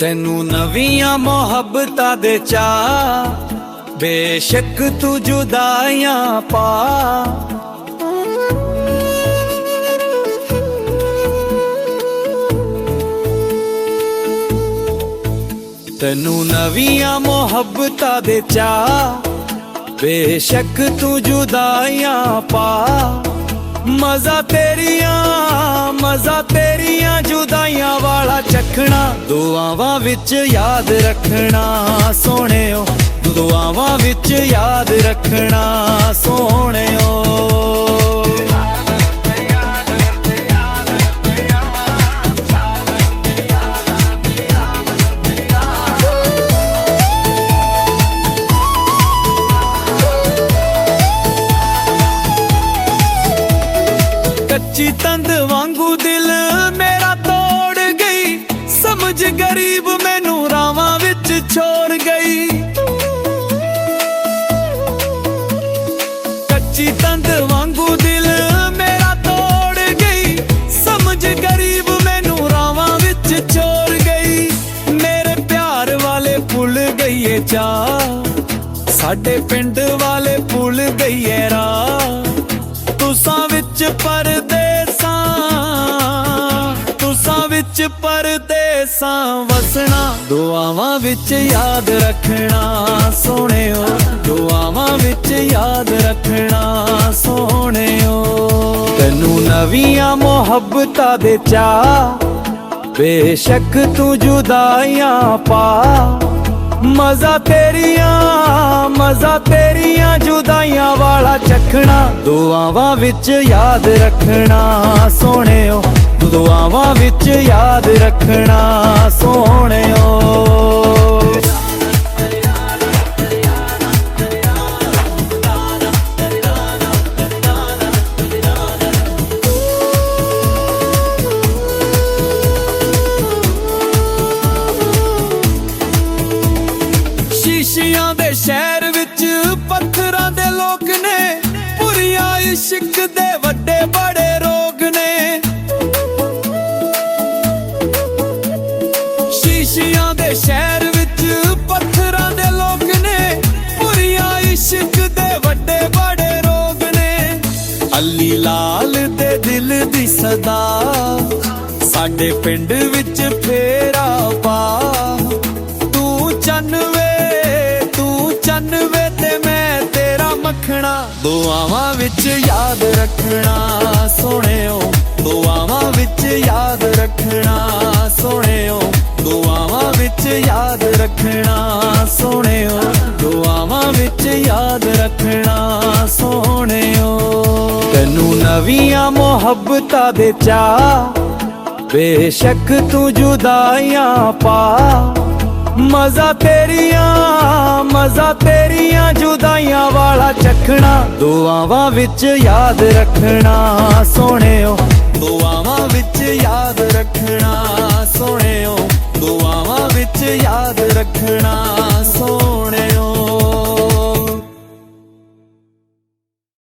ਤੈਨੂੰ ਨਵੀਆਂ ਮੁਹੱਬਤਾਂ ਦੇ ਚਾਅ, ਬੇਸ਼ੱਕ ਤੂੰ ਜੁਦਾਈਆਂ ਪਾ। ਤੈਨੂੰ ਨਵੀਆਂ ਮੁਹੱਬਤਾਂ ਦੇ ਚਾਅ, ਬੇਸ਼ੱਕ ਤੂੰ ਜੁਦਾਈਆਂ ਪਾ। ਮਜ਼ਾ ਤੇਰੀਆਂ ਜੁਦਾਈਆਂ ਵਾਲਾ ਚੱਖਣਾ, ਦੁਆਵਾਂ ਵਿੱਚ ਯਾਦ ਰੱਖਣਾ ਸੋਹਣਿਓ, ਦੁਆਵਾਂ ਵਿੱਚ ਯਾਦ ਰੱਖਣਾ ਸੋਹਣਿਓ। ਕੱਚੀ ਤੰਦ ਵਾਂਗੂ ਦਿਲ ਮੇਰਾ ਤੋੜ ਗਈ, ਸਮਝ ਗਰੀਬ ਮੈਨੂੰ ਰਾਵਾਂ ਵਿੱਚ ਛੋੜ ਗਈ। ਕੱਚੀ ਤੰਦ ਵਾਂਗੂ ਦਿਲ ਮੇਰਾ ਤੋੜ ਗਈ, ਸਮਝ ਗਰੀਬ ਮੈਨੂੰ ਰਾਵਾਂ ਵਿੱਚ ਛੋੜ ਗਈ। ਮੇਰੇ ਪਿਆਰ ਵਾਲੇ ਭੁੱਲ ਗਈਏ ਚਾਅ, ਸਾਡੇ ਪਿੰਡ ਵਾਲੇ ਭੁੱਲ ਗਈਏ ਰਾਹ। ਤੁਸਾਂ ਵਿੱਚ ਪਰਦੇਸਾਂ ਵਸਣਾ, ਦੁਆਵਾਂ ਵਿੱਚ ਯਾਦ ਰੱਖਣਾ ਸੋਹਣਿਓ, ਦੁਆਵਾਂ ਵਿੱਚ ਯਾਦ ਰੱਖਣਾ ਸੋਹਣਿਓ। ਤੈਨੂੰ ਨਵੀਆਂ ਮੁਹੱਬਤਾਂ ਦੇ ਚਾਅ, ਬੇਸ਼ੱਕ ਤੂੰ ਜੁਦਾਈਆਂ ਪਾ। ਮਜ਼ਾ ਤੇਰੀਆਂ ਜੁਦਾਈਆਂ ਵਾਲਾ ਚੱਖਣਾ, ਦੁਆਵਾਂ ਵਿੱਚ ਯਾਦ ਰੱਖਣਾ ਸੋਹਣਿਓ, ਦੁਆਵਾਂ ਵਿੱਚ ਯਾਦ ਰੱਖਣਾ ਸੋਹਣਿਓ। ਸ਼ੀਸ਼ਿਆਂ ਦੇ ਸ਼ਹਿਰ ਵਿੱਚ ਪੱਥਰਾਂ ਦੇ ਲੋਕ ਨੇ, ਪੁਰੀਆਂ ਇਸ਼ਕ ਦੇ ਵੱਡੇ ਬੜੇ ਰੋਗ ਨੇ। ਸ਼ੀਸ਼ਿਆਂ ਦੇ ਸ਼ਹਿਰ ਵਿੱਚ ਪੱਥਰਾਂ ਦੇ ਲੋਕ ਨੇ, ਪੁਰੀਆਂ ਇਸ਼ਕ ਦੇ ਵੱਡੇ ਬੜੇ ਰੋਗ ਨੇ। ਅਲੀ ਲਾਲ ਦੇ ਦਿਲ ਦੀ ਸਦਾ, ਸਾਡੇ ਪਿੰਡ ਵਿੱਚ ਫੇਰਾ ਪਾ। ਤੂੰ ਚੰਨਵੇ ਤੇ ਮੈਂ ਤੇਰਾ ਮੱਖਣਾ, ਦੁਆਵਾਂ ਵਿੱਚ ਯਾਦ ਰੱਖਣਾ ਸੋਹਣਿਓ, ਦੁਆਵਾਂ ਵਿੱਚ ਯਾਦ ਰੱਖਣਾ ਸੋਹਣਿਓ, ਦੁਆਵਾਂ ਵਿੱਚ ਯਾਦ ਰੱਖਣਾ ਸੋਹਣਿਓ, ਦੁਆਵਾਂ ਵਿੱਚ ਯਾਦ ਰੱਖਣਾ ਸੋਹਣਿਓ। ਤੈਨੂੰ ਨਵੀਆਂ ਮੁਹੱਬਤਾਂ ਦੇ ਚਾਅ, ਬੇਸ਼ੱਕ ਤੂੰ ਜੁਦਾਈਆਂ ਪਾ। ਮਜ਼ਾ ਤੇਰੀਆਂ ਜੁਦਾਈਆਂ ਵਾਲਾ ਚੱਖਣਾ, ਦੁਆਵਾਂ ਵਿੱਚ ਯਾਦ ਰੱਖਣਾ ਸੋਹਣਿਓ, ਦੁਆਵਾਂ ਵਿੱਚ ਯਾਦ ਰੱਖਣਾ ਸੋਹਣਿਓ, ਦੁਆਵਾਂ ਵਿੱਚ ਯਾਦ ਰੱਖਣਾ।